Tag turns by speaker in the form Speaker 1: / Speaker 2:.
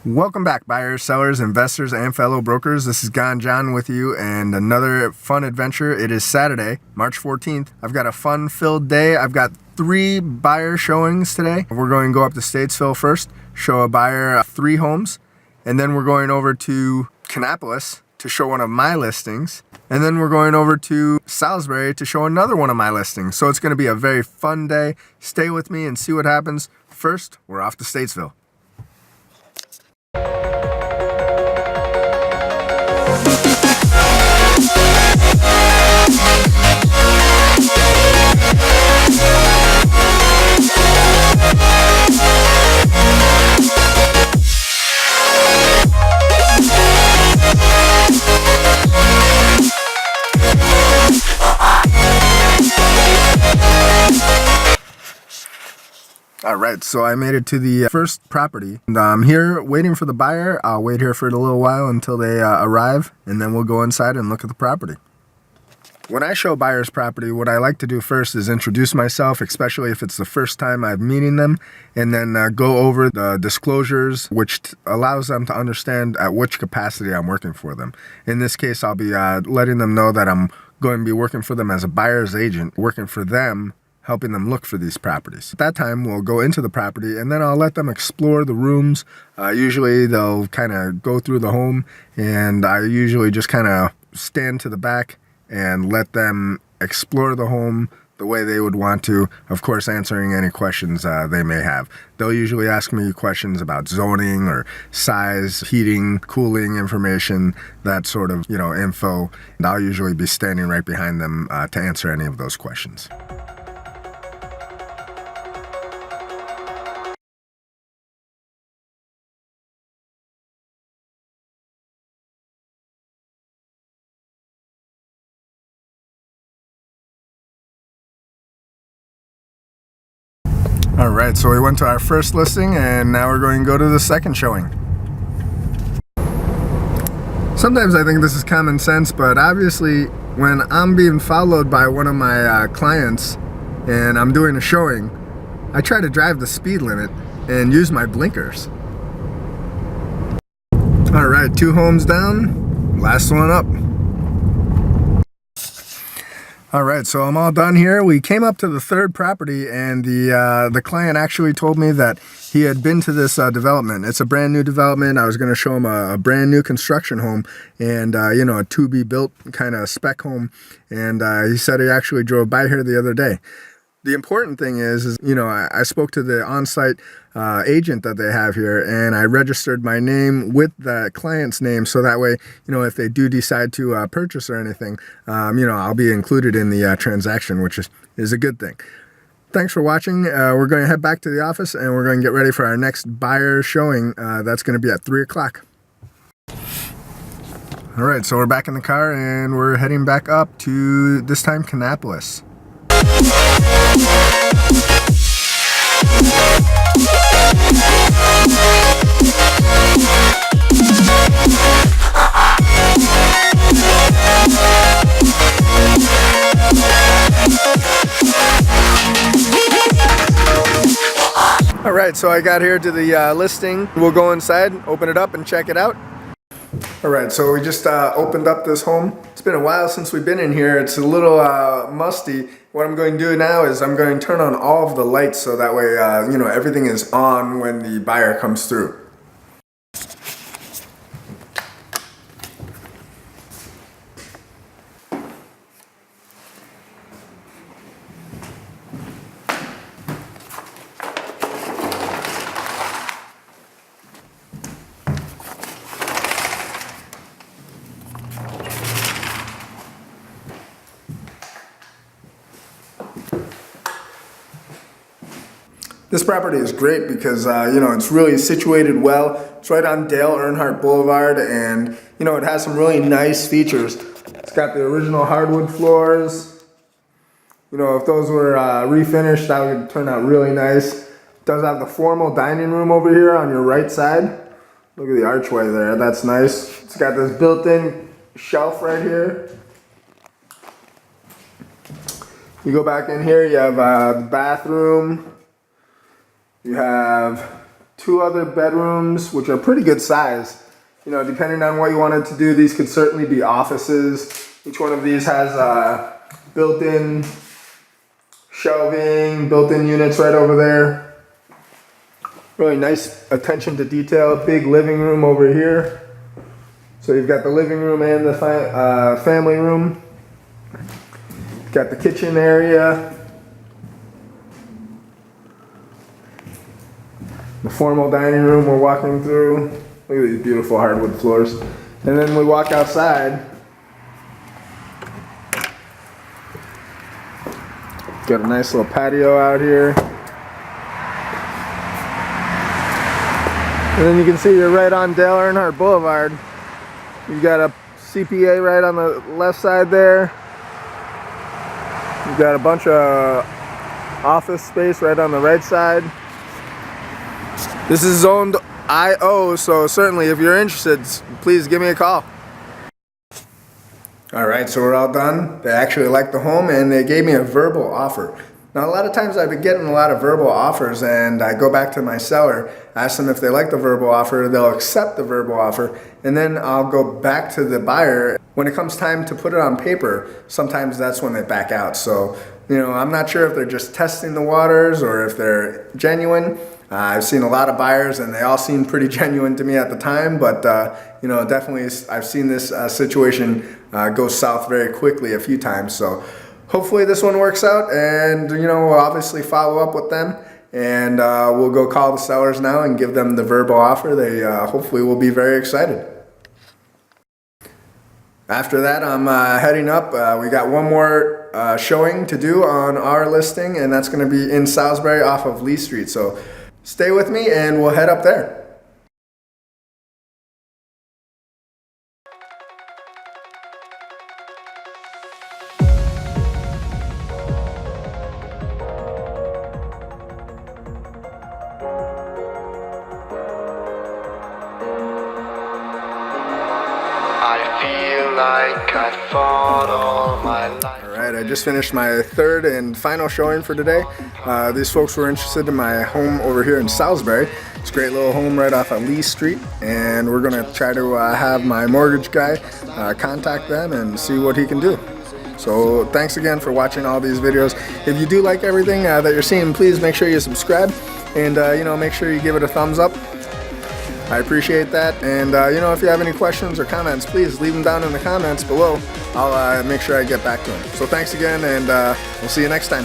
Speaker 1: Welcome back, buyers, sellers, investors, and fellow brokers. This is Gone John with you and another fun adventure. It is Saturday, March 14th. I've got a fun-filled day. I've got 3 buyer showings today. We're going to go up to Statesville first, show a buyer 3 homes, and then we're going over to Kannapolis to show one of my listings, and then we're going over to Salisbury to show another one of my listings. So it's going to be a very fun day. Stay with me and see what happens. First, we're off to Statesville. All right, so I made it to the first property, and I'm here waiting for the buyer. I'll wait here for a little while until they arrive, and then we'll go inside and look at the property. When I show buyers property, what I like to do first is introduce myself, especially if it's the first time I'm meeting them, and then go over the disclosures, which allows them to understand at which capacity I'm working for them. In this case, I'll be letting them know that I'm going to be working for them as a buyer's agent, working for them, helping them look for these properties. At that time, we'll go into the property and then I'll let them explore the rooms. Usually they'll kind of go through the home, and I usually just kind of stand to the back and let them explore the home the way they would want to, of course answering any questions they may have. They'll usually ask me questions about zoning or size, heating, cooling information, that sort of info, and I'll usually be standing right behind them to answer any of those questions. All right, so we went to our first listing and now we're going to go to the second showing. Sometimes I think this is common sense, but obviously when I'm being followed by one of my clients and I'm doing a showing, I try to drive the speed limit and use my blinkers. All right, 2 homes down, last one up. All right, so I'm all done here. We came up to the third property, and the client actually told me that he had been to this development. It's a brand new development. I was going to show him a brand new construction home, and a to-be-built kind of spec home. And he said he actually drove by here the other day. The important thing is I spoke to the on-site agent that they have here, and I registered my name with the client's name, so that way, if they do decide to purchase or anything, I'll be included in the transaction, which is a good thing. Thanks for watching. We're going to head back to the office, and we're going to get ready for our next buyer showing. That's going to be at 3 o'clock. All right, so we're back in the car, and we're heading back up to, this time, Kannapolis. All right, so I got here to the listing. We'll go inside, open it up, and check it out. All right, so we just opened up this home. It's been a while since we've been in here. It's a little musty. What I'm going to do now is I'm going to turn on all of the lights so that way, everything is on when the buyer comes through. This property is great because, it's really situated well. It's right on Dale Earnhardt Boulevard, and, it has some really nice features. It's got the original hardwood floors. If those were refinished, that would turn out really nice. It does have the formal dining room over here on your right side. Look at the archway there, that's nice. It's got this built-in shelf right here. You go back in here, you have the bathroom. You have 2 other bedrooms, which are pretty good size. You know, depending on what you wanted to do, these could certainly be offices. Each one of these has built-in shelving, built-in units right over there. Really nice attention to detail. Big living room over here. So you've got the living room and the family room. Got the kitchen area. The formal dining room we're walking through. Look at these beautiful hardwood floors. And then we walk outside. Got a nice little patio out here. And then you can see you're right on Dale Earnhardt Boulevard. You've got a CPA right on the left side there. You've got a bunch of office space right on the right side. This is zoned IO, so certainly if you're interested, please give me a call. All right, so we're all done. They actually liked the home and they gave me a verbal offer. Now, a lot of times I've been getting a lot of verbal offers and I go back to my seller, ask them if they like the verbal offer, they'll accept the verbal offer, and then I'll go back to the buyer. When it comes time to put it on paper, sometimes that's when they back out. So, you know, I'm not sure if they're just testing the waters or if they're genuine. I've seen a lot of buyers and they all seem pretty genuine to me at the time, but you know, definitely I've seen this situation go south very quickly a few times. So hopefully this one works out, and you know, we'll obviously follow up with them, and we'll go call the sellers now and give them the verbal offer. They hopefully will be very excited. After that, I'm heading up. We got one more showing to do on our listing, and that's going to be in Salisbury off of Lee Street. So stay with me and we'll head up there.
Speaker 2: Like I fought all my life.
Speaker 1: Alright, I just finished my third and final showing for today. These folks were interested in my home over here in Salisbury. It's a great little home right off of Lee Street, and we're going to try to have my mortgage guy contact them and see what he can do. So thanks again for watching all these videos. If you do like everything that you're seeing, please make sure you subscribe, and you know, make sure you give it a thumbs up. I appreciate that, and you know, if you have any questions or comments, please leave them down in the comments below. I'll make sure I get back to them. So thanks again, and we'll see you next time.